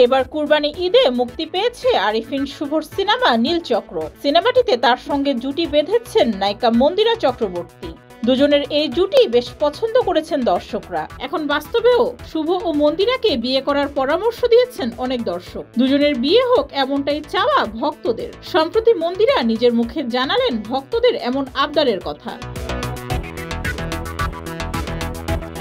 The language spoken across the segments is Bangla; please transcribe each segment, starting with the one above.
এবার কুরবানি ঈদে মুক্তি পেয়েছে আরিফিন শুভর সিনেমা নীলচক্র। সিনেমাটিতে তার সঙ্গে জুটি বেঁধেছেন নায়িকা মন্দিরা চক্রবর্তী। দুজনের এই জুটি বেশ পছন্দ করেছেন দর্শকরা। এখন বাস্তবেও শুভ ও মন্দিরাকে বিয়ে করার পরামর্শ দিয়েছেন অনেক দর্শক। দুজনের বিয়ে হোক এমনটাই চাওয়া ভক্তদের। সম্প্রতি মন্দিরা নিজের মুখে জানালেন ভক্তদের এমন আবদারের কথা।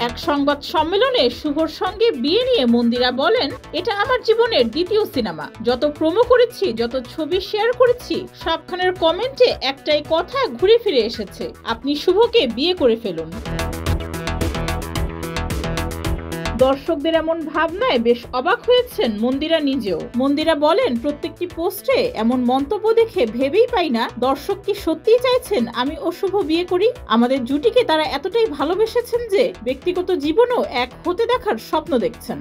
এক সংবাদ সম্মেলনে শুভর সঙ্গে বিয়ে নিয়ে মন্দিরা বলেন, এটা আমার জীবনের দ্বিতীয় সিনেমা। যত প্রোমো করেছি, যত ছবি শেয়ার করেছি, সবখানের কমেন্টে একটাই কথা ঘুরে ফিরে এসেছে, আপনি শুভকে বিয়ে করে ফেলুন। দর্শকদের এমন ভাবনায় বেশ অবাক হয়েছেন মন্দিরা নিজেও। মন্দিরা বলেন, প্রত্যেকটি পোস্টে এমন মন্তব্য দেখে ভেবেই পাই না দর্শক কি সত্যিই চাইছেন আমি ও শুভ বিয়ে করি। আমাদের জুটিকে তারা এতটাই ভালোবেসেছেন যে ব্যক্তিগত জীবনেও এক হতে দেখার স্বপ্ন দেখছেন।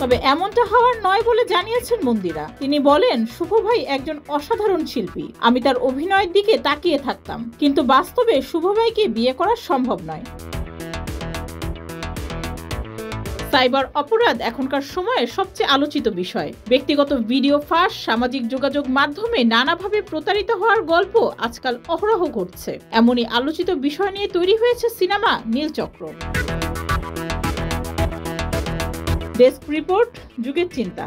তবে এমনটা হওয়ার নয় বলে জানিয়েছেন মন্দিরা। তিনি বলেন, শুভ ভাই একজন অসাধারণ শিল্পী, আমি তার অভিনয়ের দিকে তাকিয়ে থাকতাম, কিন্তু বাস্তবে শুভ ভাইকে বিয়ে করা সম্ভব নয়। সাইবার অপরাধ এখনকার সময়ে সবচেয়ে আলোচিত বিষয়। ব্যক্তিগত ভিডিও ফাঁস, সামাজিক যোগাযোগ মাধ্যমে নানাভাবে প্রতারিত হওয়ার গল্প আজকাল অহরহ ঘটছে। এমনই আলোচিত বিষয় নিয়ে তৈরি হয়েছে সিনেমা নীলচক্র। ডেস্ক রিপোর্ট, যুগের চিন্তা।